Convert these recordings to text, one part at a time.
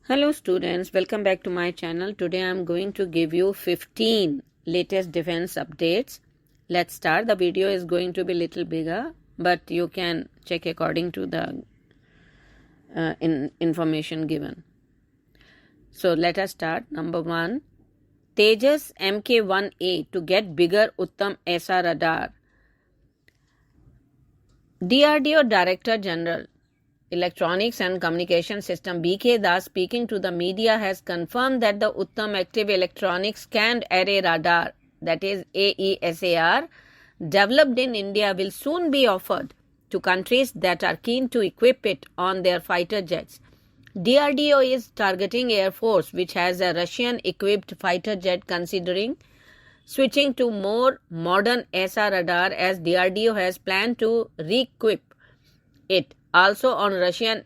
Hello students, welcome back to my channel. Today I am going to give you 15 latest defense updates. Let's start. The video is going to be little bigger, but you can check according to the information given. So let us start. Number 1, Tejas MK1A to get bigger UTTAM AESA radar. DRDO Director General Electronics and Communication System B.K. Das, speaking to the media, has confirmed that the UTTAM Active Electronic Scanned Array Radar, that is AESAR, developed in India will soon be offered to countries that are keen to equip it on their fighter jets. DRDO is targeting Air Force, which has a Russian-equipped fighter jet, considering switching to more modern AESA radar, as DRDO has planned to re-equip it also on Russian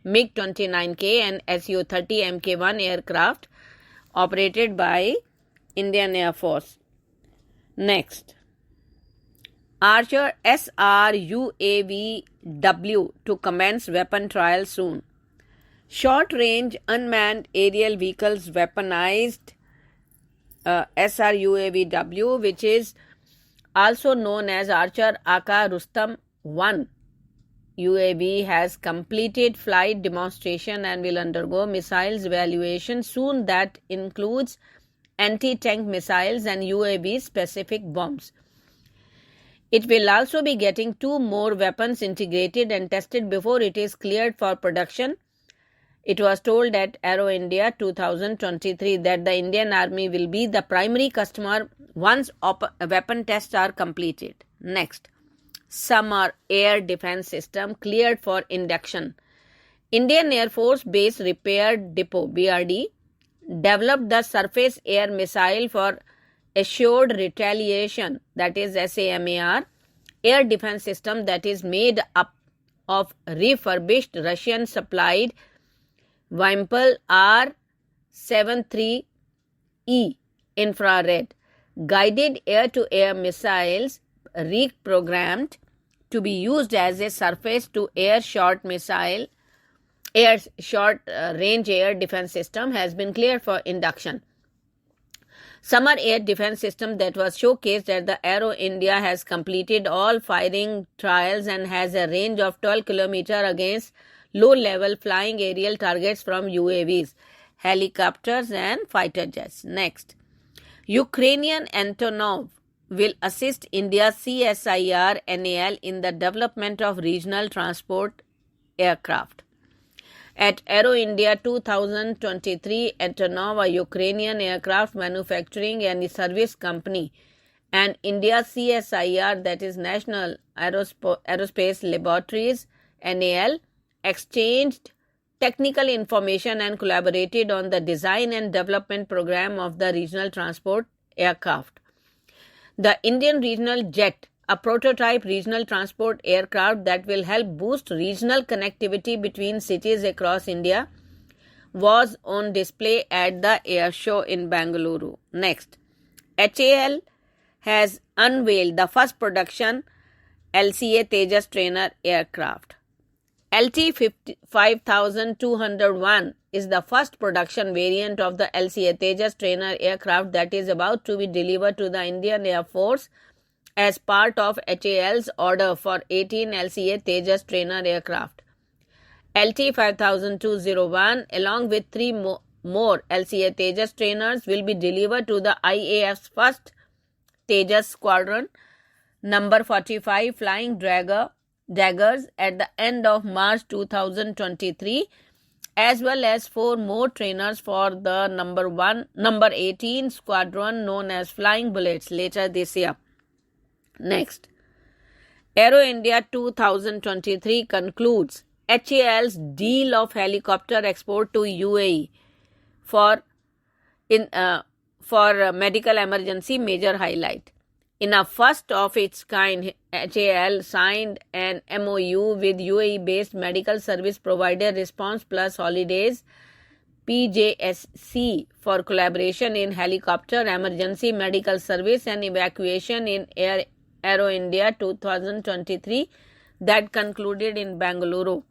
MiG-29K and Su-30 MK1 aircraft operated by Indian Air Force. Next, Archer SR-UAV-W to commence weapon trial soon. Short-range unmanned aerial vehicles weaponized SR-UAV-W, which is also known as Archer Aka Rustam 1 UAV, has completed flight demonstration and will undergo missiles evaluation soon. That includes anti-tank missiles and UAV-specific bombs. It will also be getting 2 more weapons integrated and tested before it is cleared for production. It was told at Aero India 2023 that the Indian Army will be the primary customer once weapon tests are completed. Next, SAMAR Air Defense System cleared for induction. Indian Air Force Base Repair Depot BRD developed the surface air missile for assured retaliation, that is SAMAR, air defense system that is made up of refurbished Russian supplied Wimpel R-73E infrared guided air-to-air missiles, reprogrammed to be used as a surface-to-air short-range air defense system, has been cleared for induction. Summer air defense system that was showcased at the Aero India has completed all firing trials and has a range of 12 km against low-level flying aerial targets from UAVs, helicopters and fighter jets. Next, Ukrainian Antonov will assist India's CSIR-NAL in the development of regional transport aircraft. At Aero India 2023, Antonov, a Ukrainian aircraft manufacturing and service company, and India's CSIR, that is National Aerospace Laboratories, NAL, exchanged technical information and collaborated on the design and development program of the regional transport aircraft. The Indian Regional Jet, a prototype regional transport aircraft that will help boost regional connectivity between cities across India, was on display at the air show in Bengaluru. Next, HAL has unveiled the first production LCA Tejas Trainer Aircraft. LT 5201 is the first production variant of the LCA Tejas Trainer Aircraft that is about to be delivered to the Indian Air Force as part of HAL's order for 18 LCA Tejas Trainer Aircraft. LT 5201 along with 3 more LCA Tejas trainers will be delivered to the IAF's first Tejas Squadron number 45 Flying Daggers at the end of March 2023, as well as 4 more trainers for the number 18 Squadron known as Flying Bullets later this year. Next, Aero India 2023 concludes HAL's deal of helicopter export to UAE for medical emergency major highlight. In a first of its kind, HAL signed an MOU with UAE-based medical service provider Response Plus Holidays PJSC for collaboration in helicopter emergency medical service and evacuation in Aero India 2023 that concluded in Bengaluru.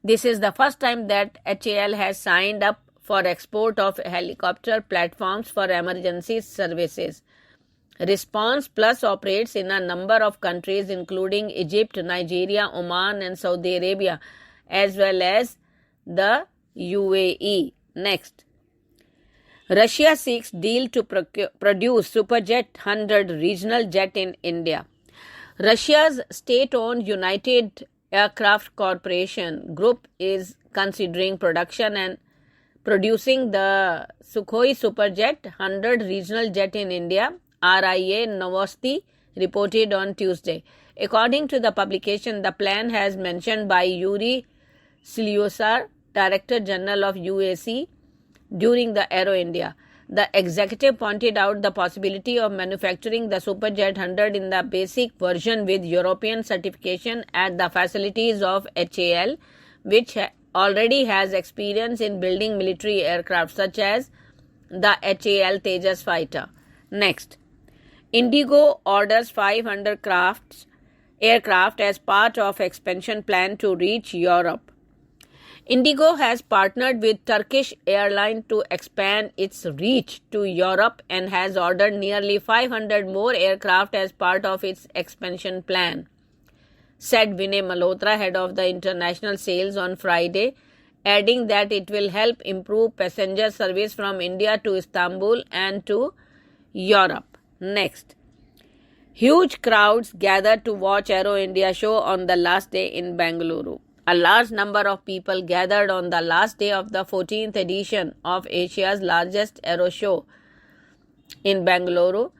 This is the first time that HAL has signed up for export of helicopter platforms for emergency services. Response Plus operates in a number of countries including Egypt, Nigeria, Oman and Saudi Arabia, as well as the UAE. Next. Russia seeks deal to produce Superjet 100 regional jet in India. Russia's state-owned United Aircraft Corporation Group is considering production and producing the Sukhoi Superjet 100 regional jet in India, RIA Novosti reported on Tuesday. According to the publication, the plan has mentioned by Yuri Slyusar, Director General of UAC, during the Aero India. The executive pointed out the possibility of manufacturing the Superjet 100 in the basic version with European certification at the facilities of HAL, which already has experience in building military aircraft such as the HAL Tejas fighter. Next. Indigo orders 500 aircraft as part of expansion plan to reach Europe. Indigo has partnered with Turkish airline to expand its reach to Europe and has ordered nearly 500 more aircraft as part of its expansion plan, said Vinay Malhotra, head of the international sales, on Friday, adding that it will help improve passenger service from India to Istanbul and to Europe. Next. Huge crowds gathered to watch Aero India show on the last day in Bengaluru. A large number of people gathered on the last day of the 14th edition of Asia's largest aero show in Bengaluru.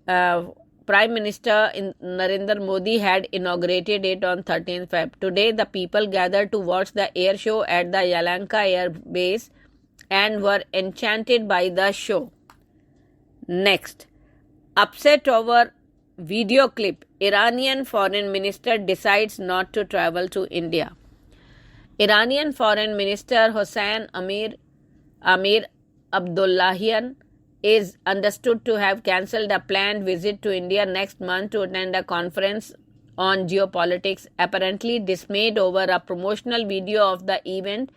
Prime Minister Narendra Modi had inaugurated it on 13th Feb. Today, the people gathered to watch the air show at the Yelahanka Air Base and were enchanted by the show. Next. Upset over video clip. Iranian Foreign Minister decides not to travel to India. Iranian Foreign Minister Hossein Amir Abdullahian is understood to have cancelled a planned visit to India next month to attend a conference on geopolitics, apparently dismayed over a promotional video of the event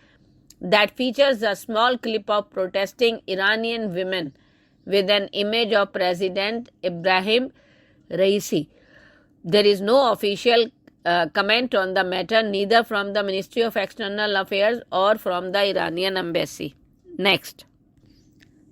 that features a small clip of protesting Iranian women with an image of President Ibrahim Raisi. There is no official comment on the matter, neither from the Ministry of External Affairs or from the Iranian embassy. Next.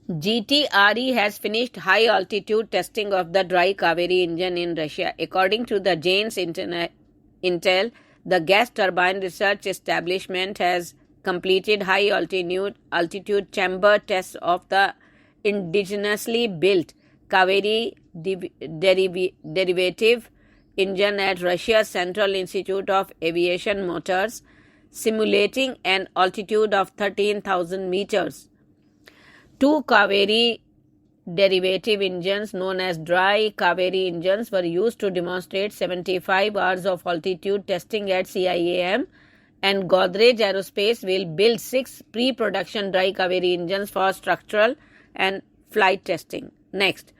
GTRE has finished high-altitude testing of the Dry Kaveri engine in Russia. According to the Jane's Intel, the gas turbine research establishment has completed high-altitude chamber tests of the indigenously built Kaveri derivative engine at Russia's Central Institute of Aviation Motors, simulating an altitude of 13,000 meters. Two Kaveri derivative engines known as Dry Kaveri engines were used to demonstrate 75 hours of altitude testing at CIAM, and Godrej Aerospace will build 6 pre-production Dry Kaveri engines for structural and flight testing. Next.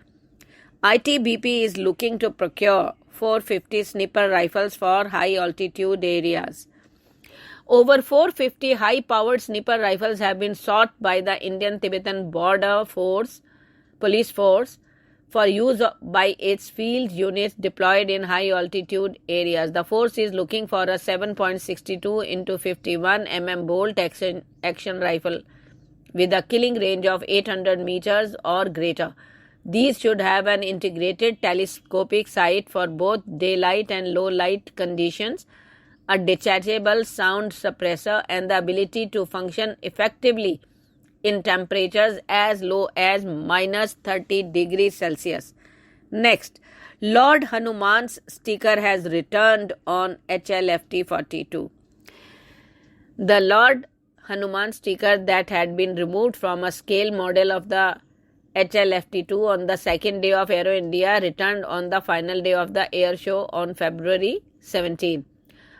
ITBP is looking to procure 450 snipper rifles for high-altitude areas. Over 450 high-powered snipper rifles have been sought by the Indian Tibetan Border Police Force for use by its field units deployed in high-altitude areas. The force is looking for a 7.62 into 51 mm bolt action rifle with a killing range of 800 meters or greater. These should have an integrated telescopic sight for both daylight and low light conditions, a detachable sound suppressor, and the ability to function effectively in temperatures as low as minus 30 degrees Celsius. Next, Lord Hanuman's sticker has returned on HLFT-42. The Lord Hanuman sticker that had been removed from a scale model of the HLFT-2 on the second day of Aero India returned on the final day of the air show on February 17.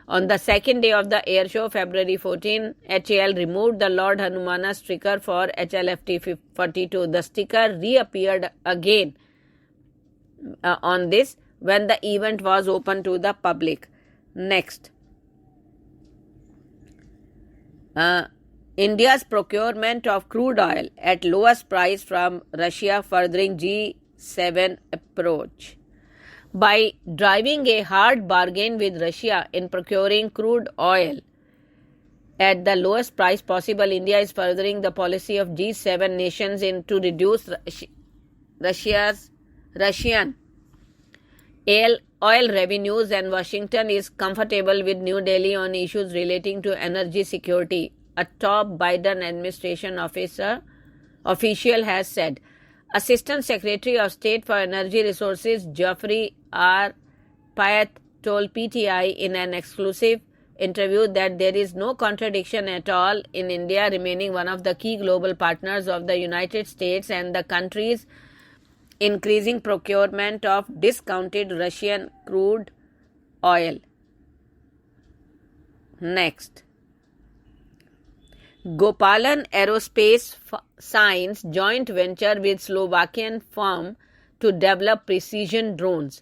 On the second day of the air show, February 14, HAL removed the Lord Hanuman sticker for HLFT-42. The sticker reappeared again on this when the event was open to the public. Next. India's procurement of crude oil at lowest price from Russia furthering G7 approach. By driving a hard bargain with Russia in procuring crude oil at the lowest price possible, India is furthering the policy of G7 nations to reduce Russian oil revenues, and Washington is comfortable with New Delhi on issues relating to energy security, a top Biden administration official has said. Assistant Secretary of State for Energy Resources Geoffrey R. Pyatt told PTI in an exclusive interview that there is no contradiction at all in India remaining one of the key global partners of the United States and the country's increasing procurement of discounted Russian crude oil. Next. Gopalan Aerospace signs joint venture with Slovakian firm to develop precision drones.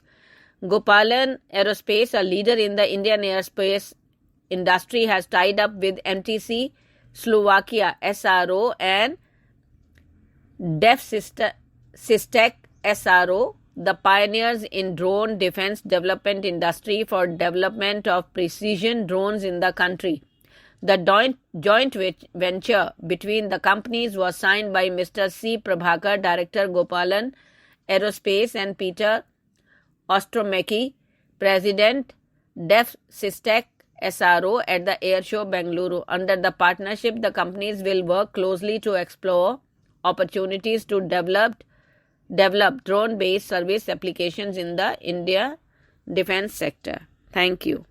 Gopalan Aerospace, a leader in the Indian aerospace industry, has tied up with MTC, Slovakia SRO, and DefSystek SRO, the pioneers in drone defense development industry, for development of precision drones in the country. The joint venture between the companies was signed by Mr. C. Prabhakar, Director Gopalan Aerospace, and Peter Ostromecki, President DefSystek SRO, at the Air Show Bengaluru. Under the partnership, the companies will work closely to explore opportunities to develop drone-based service applications in the India defense sector. Thank you.